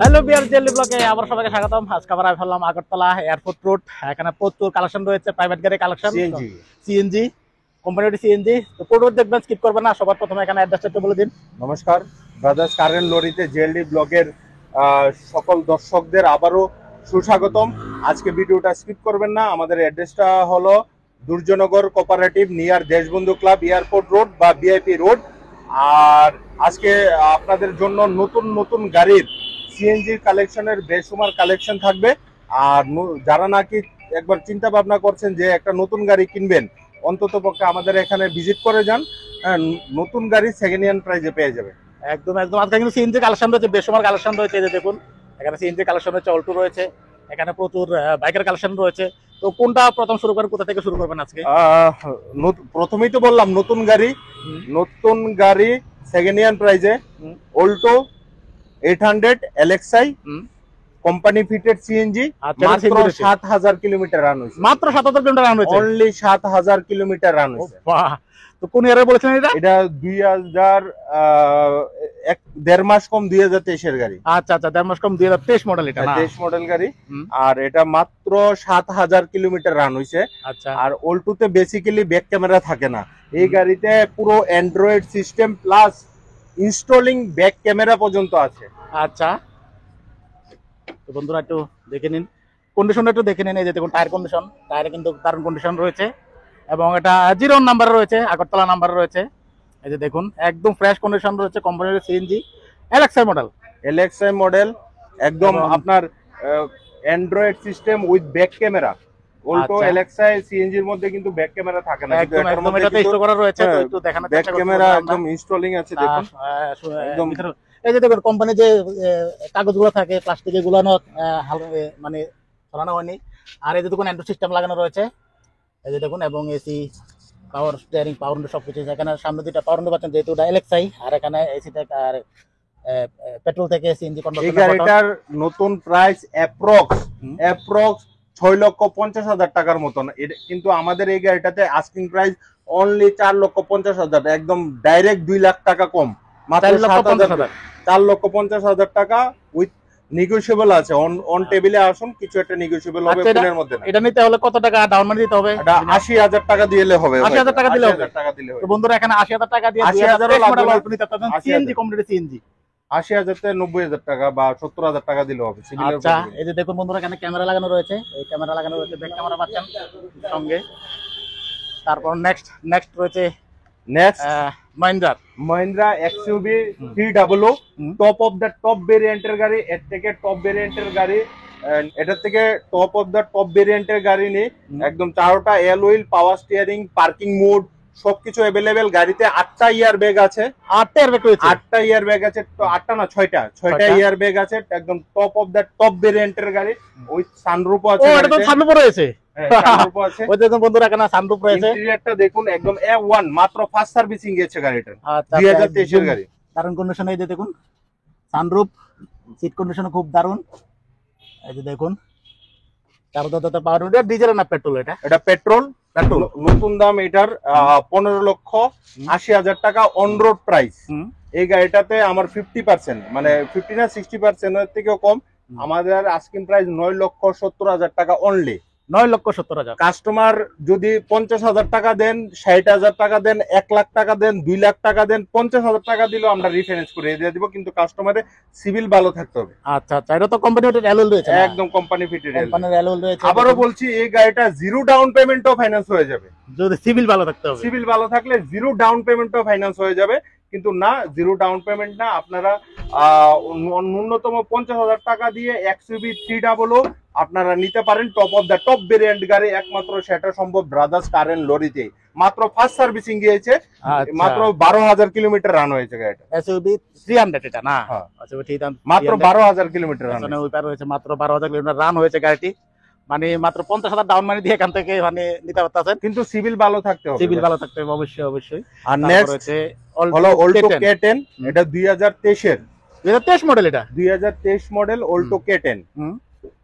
Hello বিয়ার jelly ব্লকে আবার সবাইকে স্বাগতম। আজকে আবার আমি ফেললাম আগরতলা এয়ারপোর্ট রোড। এখানে প্রচুর কালেকশন রয়েছে, প্রাইভেট গাড়ি কালেকশন, সিএনজি কোম্পানিটি সিএনজি। তো পুরো দেখবেন, স্কিপ করবেন না। সবার প্রথমে এখানে অ্যাড্রেসটা একটু বলে দিন। নমস্কার, ব্রাদার্স কার এন্ড লরিতে জেএলডি ব্লগের সকল দর্শকদের আবারও সুস্বাগতম। আজকে ভিডিওটা স্কিপ করবেন না। আমাদের অ্যাড্রেসটা হলো Durjannagar cooperative near Deshbandhu club, airport road বা বিআইপি রোড। আর আজকে আপনাদের জন্য নতুন নতুন গাড়ির সিএনজি কালেকশনের বেসুমার কালেকশন থাকবে। আর যারা নাকি একবার চিন্তা ভাবনা করছেন যে একটা নতুন গাড়ি কিনবেন, অন্তত পক্ষে আমাদের এখানে ভিজিট করে যান। নতুন গাড়ি সেকেন্ড হ্যান্ড প্রাইসে পেয়ে যাবে। একদম একদম। আজকে কিন্তু সিএনজি কালেকশন রয়েছে, বেসুমার কালেকশন রয়েছে। এই যে দেখুন, এখানে সিএনজি কালেকশন রয়েছে, অল্টো রয়েছে, এখানে প্রচুর বাইকের কালেকশন রয়েছে। তো কোনটা প্রথম শুরু করেন, কোথা থেকে শুরু করবেন আজকে? প্রথমেই তো বললাম নতুন গাড়ি সেকেন্ড হ্যান্ড প্রাইসে Alto 800 LXi company fitted CNG, মাত্র 7000 কিলোমিটার রান হয়েছে। মাত্র 7000 কিলোমিটার রান হয়েছে, অনলি 7000 কিলোমিটার রান হয়েছে। বাহ! তো কোন ইয়ারে বলেছেন এটা? এটা 1.5 মাস কম 2023 এর গাড়ি। আচ্ছা আচ্ছা, 1.5 মাস কম 2023 মডেল এটা না? 23 মডেল গাড়ি। আর এটা মাত্র 7000 কিলোমিটার রান হয়েছে। আচ্ছা। আর অল্টোতে বেসিক্যালি ব্যাক ক্যামেরা থাকে না, এই গাড়িতে পুরো Android system plus installing back camera পর্যন্ত আছে। আচ্ছা, তো বন্ধুরা একটু দেখে নিন, কন্ডিশনটা একটু দেখে নিন। এই যে দেখুন, টায়ার কন্ডিশন, টায়ারে কিন্তু দারুণ কন্ডিশন রয়েছে এবং এটা 0 নাম্বার রয়েছে, আগরতলা নাম্বার রয়েছে। এই যে দেখুন, একদম ফ্রেশ কন্ডিশন রয়েছে, কোম্পানির সিএনজি এলএক্সআই মডেল, একদম আপনার android system with back camera. Alto LXI সিএনজির মধ্যে কিন্তু ব্যাক ক্যামেরা থাকে না, একদম একদম। এটাতে ইনস্টল করা রয়েছে, তো একটু দেখানোর চেষ্টা করব। ব্যাক ক্যামেরা একদম ইনস্টলিং আছে, দেখুন একদম। এই যে দেখুন, কোম্পানি যে কাগজগুলো থাকে প্লাস্টিকে গুলানো, মানে ছড়ানো হয়নি। আর এই যে দেখুন, অ্যান্ড্রয়েড সিস্টেম লাগানো রয়েছে, এই যে দেখুন, এবং এসি, পাওয়ার স্টিয়ারিং, পাওয়ার উইন্ডো সবকিছু। এখানে সামনে দুটো পাওয়ার উইন্ডো পাচ্ছেন, যেহেতু এটা এলএক্সআই। আর এখানে এসি থেকে আর পেট্রোল থেকে সিএনজি কনভার্সন। এই গাড়িটার নতুন প্রাইস অ্যাপ্রক্স 6,50,000 টাকার মতন। কিন্তু আমাদের এই গাড়িটাতে আস্কিং প্রাইস অনলি 4,50,000, একদম ডাইরেক্ট 2 লাখ টাকা কম, মাত্র 4,50,000 টাকা উইথ নেগোশিয়েবল আছে। অন টেবিলে আসুন, কিছু একটা নেগোশিয়েবল হবে ফোনের মধ্যে। এটা নিতে হলে কত টাকা ডাউন পেমেন্ট দিতে হবে? এটা 80,000 টাকা দিলে হবে। 80,000 টাকা দিলে হবে। তো বন্ধুরা, এখানে 80,000 টাকা দিয়ে 2023 মডেল অল্টো নিতে পারবেন, সিএনজি কোম্পানির সিএনজি। 80,000 থেকে 90,000 টাকা বা 70,000 টাকা দিলে হবে। আচ্ছা, এই যে দেখুন বন্ধুরা, এখানে ক্যামেরা লাগানো রয়েছে, এই ক্যামেরা লাগানো রয়েছে, ব্যাক ক্যামেরা পাচ্ছেন সঙ্গে। তারপর নেক্সট রয়েছে Mahindra XUV 300, top of the top ভেরিয়েন্টের গাড়ি। এর থেকে টপ ভেরিয়েন্টের গাড়ি, এটার থেকে টপ অফ দ্য টপ ভেরিয়েন্টের গাড়ি নেই। একদম 4টা alloy wheel, power steering, parking mode সবকিছু अवेलेबल। গাড়িতে 8টা ইয়ার ব্যাগ আছে। 8টা ইয়ার ব্যাগ রয়েছে? 8টা ইয়ার ব্যাগ আছে। তো 8টা না, 6টা ইয়ার ব্যাগ আছে। একদম টপ অফ দ্য টপ ভেরিয়েন্টের গাড়ি, উইথ সানরুফ আছে। ও, এটা তো সানরুফ রয়েছে। সানরুফ আছে। ওই দেখুন বন্ধুরা, এখানে সানরুফ রয়েছে। ইন্টেরিয়রটা দেখুন, একদম A1, মাত্র ফার্স্ট সার্ভিসিং গেছে গাড়িটা। 2023 এর গাড়ি, দারুণ কন্ডিশন। এই যে দেখুন সানরুফ, সিট কন্ডিশন খুব দারুণ। এই যে দেখুন, পাওয়ার উইন্ডো। ডিজেল না পেট্রোল? এটা পেট্রোল। নতুন দাম এটার 15,80,000 টাকা অন রোড প্রাইস। এই গাড়িটাতে আমার 50%, মানে 50 না 60% এর থেকেও কম। আমাদের আস্কিং প্রাইস 9,70,000 টাকা অনলি। 9,70,000। কাস্টমার যদি 50,000 টাকা দেন, 60,000 টাকা দেন, 1 লাখ টাকা দেন, 2 লাখ টাকা দেন, 50,000 টাকা দিলেও আমরা রিফাইন্যান্স করে দিয়ে দিব, কিন্তু কাস্টমারের সিভিল ভালো থাকতে হবে। আচ্ছা আচ্ছা, এটা তো কোম্পানির অ্যালুল রয়েছে, একদম কোম্পানি ফিটেড কোম্পানির অ্যালুল রয়েছে। আবারও বলছি, এই গাড়িটা 0 ডাউন পেমেন্টও ফাইন্যান্স হয়ে যাবে, যদি সিভিল ভালো থাকতে হবে। সিভিল ভালো থাকলে 0 ডাউন পেমেন্টও ফাইন্যান্স হয়ে যাবে। কিন্তু না, 0 ডাউন পেমেন্ট না, আপনারা ন্যূনতম 50,000 টাকা দিয়ে এক্সইউভি 300 আপনারা নিতে পারেন। Top of the top variant গাড়ি, একমাত্র সেটা সম্ভব ব্রাদার্স কার এন্ড লরিতে। মাত্র ফার্স্ট সার্ভিসিং গিয়েছে, মাত্র 12,000 কিলোমিটার রান হয়েছে গাড়িটা। এসইউভি 300 এটা না? আচ্ছা, ঠিক আছে, মাত্র 12,000 কিলোমিটার রান। মানে ওই পার হয়েছে, মাত্র 12,000 কিলোমিটার রান হয়েছে গাড়িটি। মানে মাত্র 50,000 ডাউন মানি দিয়ে এখান থেকে মানে নিতে পারতেছেন, কিন্তু সিভিল ভালো থাকতে হবে। সিভিল ভালো থাকতে হবে অবশ্যই অবশ্যই। আর নেক্সট হলো অল্টো K10, এটা 2023 এর 2023 মডেল। এটা 2023 মডেল অল্টো K10।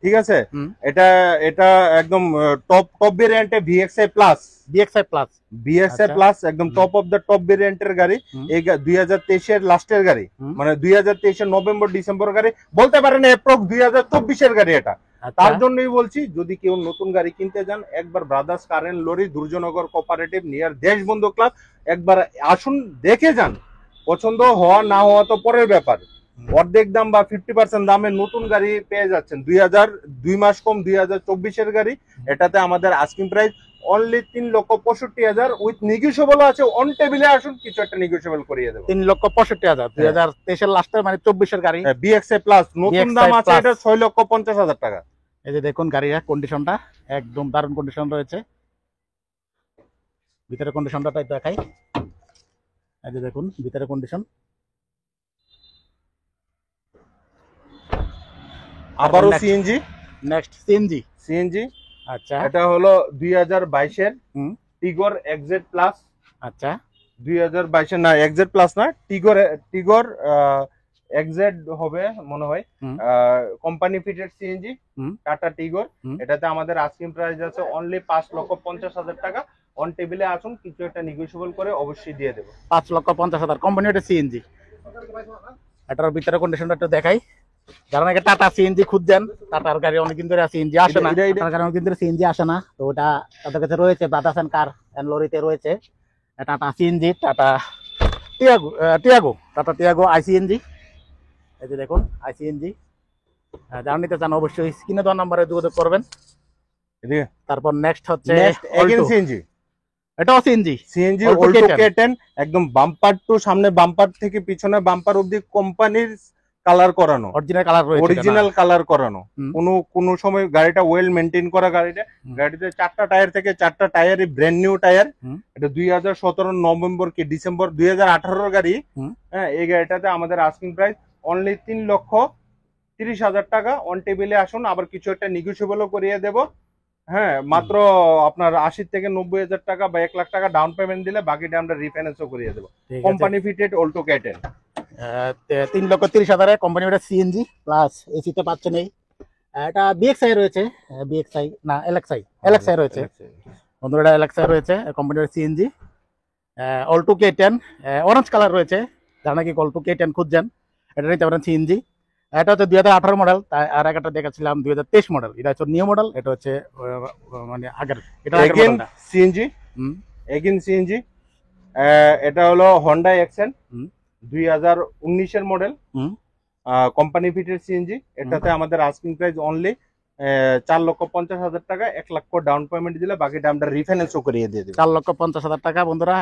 ঠিক আছে, হুম। এটা এটা একদম টপ টপ ভেরিয়েন্টে VXI plus, BXI plus. BSI আচ্ছা। প্লাস একদম হুম। টপ অফ দ্য টপ ভেরিয়েন্টের গাড়ি। হুম। এই 2023 লাস্টের গাড়ি, হুম। মানে 2023 নভেম্বর ডিসেম্বর গাড়ি বলতে পারেন, এপ্রক্স 2024 গাড়ি এটা। আচ্ছা। তার জন্যই বলছি, যদি কেউ নতুন গাড়ি কিনতে যান, একবার brothers car and lorry Durjannagar cooperative near Deshbandhu club একবার আসুন, দেখে যান। পছন্দ হওয়া না হওয়া তো পরের ব্যাপার। অর্ধেক দাম বা 50% দামে নতুন গাড়ি পেয়ে যাচ্ছেন। 2 মাস কম 2024 গাড়ি। এটাতে আমাদের asking price only 3,65,000 with negotiable আছে। অন টেবিলে আসুন, কিছু একটা নেগোশিয়েবল করিয়ে দেবো। 3,65,000, 2023 লাস্টের মানে 24 গাড়ি। বিএক্সআই প্লাস নতুন BXI দাম আছে Plus। এটা 6,50,000 টাকা। এই যে দেখুন গাড়ির কন্ডিশনটা একদম দারুণ কন্ডিশন রয়েছে। ভিতরে কন্ডিশনটা তাই দেখাই। এই যে দেখুন ভিতরে কন্ডিশন। আবারও Next। CNG, next CNG. CNG আচ্ছা। এটা হলো 2022 হুম। Tigor XZ plus. আচ্ছা। 2022 না, এক্সজেড প্লাস না, টিগর টিগর এক্সজেড হবে মনে হয়। হুম। কোম্পানি ফিটেড সিএনজি, হুম। Tata Tigor. হুম। এটাতে আমাদের আস্কিং প্রাইস আছে অনলি 5,50,000 টাকা। অন টেবিলে আসুন, কিছু একটা নেগোশিয়েবল করে অবশ্যই দিয়ে দেবো। 5,50,000 কোম্পানি এটা সিএনজি। এটার ভিতরে কন্ডিশনটা একটু দেখাই। যারা নাকি টাটা সিএনজি খুঁজছেন, টাটার গাড়ি অনেকদিন ধরে সিএনজি আসে না, টাটার গাড়ি অনেকদিন ধরে সিএনজি আসে না, তো ওটা তাদের কাছে রয়েছে। ব্রাদার্স এন্ড কার এন্ড লরিতে রয়েছে Tata CNG, Tata Tiago, Tata Tiago আইসিএনজি। এই যে দেখুন আইসিএনজি। যারা নিতে চান অবশ্যই স্ক্রিনে দেওয়া নাম্বারে যোগাযোগ করবেন। এদিকে তারপর নেক্সট হচ্ছে নেক্সট এগেইন সিএনজি, এটাও CNG. CNG Alto Alto K10। K10 একদম বাম্পার টু সামনে বাম্পার থেকে পিছনে বাম্পার অবধি কোম্পানির কালার করানো, অরিজিনাল কালার রয়েছে। অরিজিনাল কালার করানো। হুম। কোনো সময় গাড়িটা ওয়েল মেনটেন করা গাড়িটা। হুম। গাড়িতে 4টা টায়ার থেকে 4টা টায়ারই ব্র্যান্ড নিউ টায়ার। হুম। এটা 2017 নভেম্বর কি ডিসেম্বর 2018 গাড়ি। হুম। হ্যাঁ, এই গাড়িটাতে আমাদের আস্কিং প্রাইস অনলি 3,30,000 টাকা। অন টেবিলে আসুন, আবার কিছু একটা নেগোশিয়েবলও করিয়ে দেব। হ্যাঁ, মাত্র আপনার 80 থেকে 90,000 টাকা বা 1 লাখ টাকা ডাউন পেমেন্ট দিলে বাকিটা আমরা রিফাইন্যান্সও করিয়ে দেবো। Company fitted Alto K10। 3,30,000 company ওটা সিএনজি প্লাস এসিতে পাচ্ছেন। এই এটা বিএক্সআই রয়েছে, বিএক্সআই না এলএক্সআই, এলএক্সআই রয়েছে বন্ধুরা, এটা এলএক্সআই রয়েছে কোম্পানির CNG. Alto K10 orange colour রয়েছে। যারা নাকি অল্টো K10 খুঁজছেন, এটা নিতে পারেন সিএনজি। এটা হচ্ছে 2018 মডেল, আর একটা দেখাচ্ছিলাম 2023 মডেল। এটা হচ্ছে নিউ মডেল, এটা হচ্ছে মানে আগের, এটা আগের এগেইন মডেলটা। সিএনজি, হুম। Again CNG. এটা হলো হন্ডা এক্সেন, হুম। 2019 এর মডেল, হুম। Company fitted CNG. এটাতে আমাদের আস্কিং প্রাইস অনলি 4,50,000 টাকা। 1 লাখ ডাউন পেমেন্ট দিলে বাকিটা আমরা রিফাইন্যান্সও করিয়ে দিয়ে দেবো। 4,50,000 টাকা বন্ধুরা।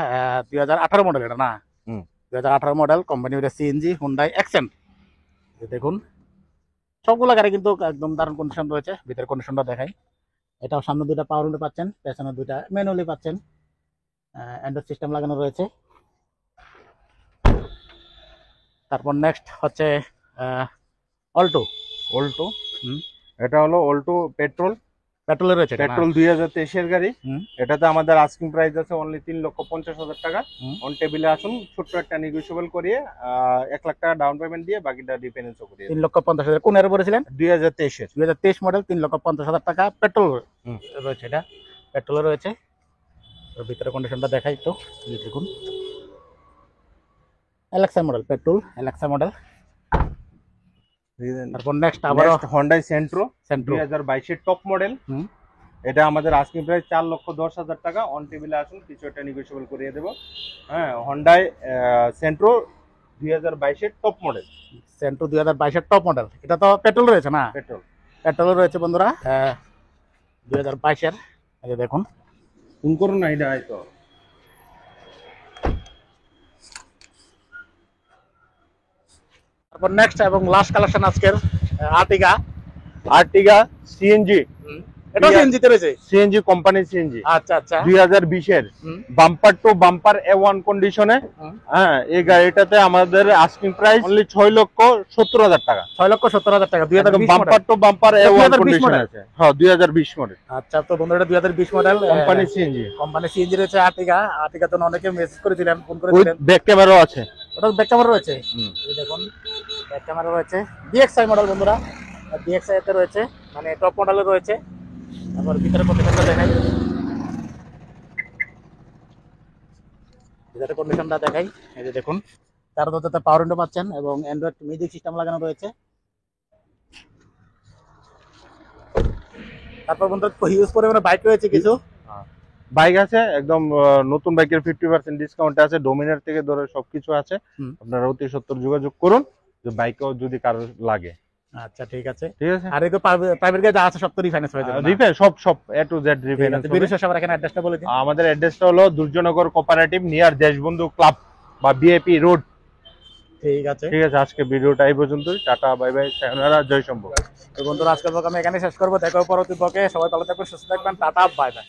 2018 মডেল এটা না, হুম। 2018 মডেল কোম্পানি ওটা সিএনজি হুন্ডাই অ্যাকসেন্ট। দেখুন সবগুলো গাড়ি কিন্তু একদম দারুণ কন্ডিশন রয়েছে। ভিতরের কন্ডিশনটা দেখাই। এটাও সামনে দুইটা পাওয়ার উইন্ডো পাচ্ছেন, পেছনে দুইটা ম্যানুয়ালি পাচ্ছেন। অ্যান্ড্রয়েড সিস্টেম লাগানো রয়েছে। তারপর নেক্সট হচ্ছে অল্টো। অল্টো, হুম। এটা হলো অল্টো পেট্রোল, পেট্রোলের রয়েছে এটা না? পেট্রোল 2023 এর গাড়ি। হুম। এটাতে আমাদের আস্কিং প্রাইস আছে অনলি 3,50,000 টাকা। হুম। অন টেবিলে আসুন, ছোট্ট একটা নেগোশিয়েবল করিয়ে 1 লাখ টাকা ডাউন পেমেন্ট দিয়ে বাকিটা রিফাইন্যান্সও করিয়ে দেবো। 3,50,000 কোন এর বলেছিলেন? 2023 এর 2023 মডেল, 3,50,000 টাকা পেট্রোল হুম। রয়েছে। এটা পেট্রোলে রয়েছে। ওর ভিতরে কন্ডিশনটা দেখাই তো, এই দেখুন LXi model, petrol LXi model. তারপর নেক্সট আবারও হন্ডাই সেন্ট্রো, সেন্ট্রো। 2022 এর টপ মডেল। হুম। এটা আমাদের আস্কিং প্রাইস 4,10,000 টাকা। অন টেবিলে আসুন, কিছু একটা নেগোশিয়েবল করিয়ে দেবো। হ্যাঁ, হন্ডাই সেন্ট্রো 2022 এর টপ মডেল। সেন্ট্রো 2022 এর টপ মডেল। এটা তো পেট্রোল রয়েছে না? পেট্রোল, পেট্রোল রয়েছে বন্ধুরা। 2022 এর। এই যে দেখুন ফোন করুন না, এটা হয়তো তারপর নেক্সট এবং লাস্ট কালেকশন আজকের আর্টিগা। আর্টিগা সিএনজি। এটা সিএনজি তে রয়েছে, সিএনজি কোম্পানি সিএনজি। আচ্ছা আচ্ছা। 2020 এর হুম। বাম্পার টু বাম্পার A1 কন্ডিশনে। হুম। হ্যাঁ, এই গাড়িটাতে আমাদের আস্কিং প্রাইস অনলি 6,70,000 টাকা। 6,70,000 টাকা। 2020 bumper model. To bumper A1 2020 condition model আছে। হ্যাঁ, 2020 মডেল আচ্ছা, তো বন্ধুরা এটা 2020 model company CNG. Company CNG রয়েছে আর্টিগা। আর্টিগা তো অনেকে মেসেজ করেছিলেন, ফোন উইথ করেছিলেন। ব্যাক ক্যামেরাও আছে। ওটা ব্যাক ক্যামেরা রয়েছে। এই দেখুন ব্যাক ক্যামেরা রয়েছে। বিএক্সআই মডেল বন্ধুরা, বিএক্সআই তে রয়েছে। মানে টপ মডেলের রয়েছে। তারপর ভিতরে কন্ডিশনটা দেখাই, ভিতরে কন্ডিশনটা দেখাই। এই যে দেখুন, তার মধ্যে পাওয়ার উইন্ডো পাচ্ছেন এবং অ্যান্ড্রয়েড মিউজিক সিস্টেম লাগানো রয়েছে। তারপর বন্ধু হিউজ পরিমাণে বাইক রয়েছে কিছু। বাইক আছে একদম নতুন বাইকের 50% ডিসকাউন্ট আছে, ডোমিনার থেকে ধরে সবকিছু আছে। হুম। আপনারা অতি সত্তর যোগাযোগ করুন যে বাইকও যদি কারো লাগে। আচ্ছা ঠিক আছে। ঠিক আছে, আর এই তো প্রাইভেট গাড়ি যা আছে সব তো রিফাইন্যান্স হয়ে যাবে না? রিফাইন সব A to Z রিফাইন্যান্স হবে। বিরুশেষ আবার এখানে অ্যাড্রেসটা বলে দিন। আমাদের অ্যাড্রেসটা হলো Durjannagar cooperative near Deshbandhu club বা বিএপি রোড। ঠিক আছে। ঠিক আছে, আজকে ভিডিওটা এই পর্যন্তই। টাটা, বাই বাই, সায়নারা, জয় শম্ভু। তো বন্ধুরা আজকের ব্লগ আমি এখানে শেষ করবো। দেখা হবে পরবর্তী ব্লগে। সবাই ভালো থাকবেন, সুস্থ থাকবেন। Tata, bye bye.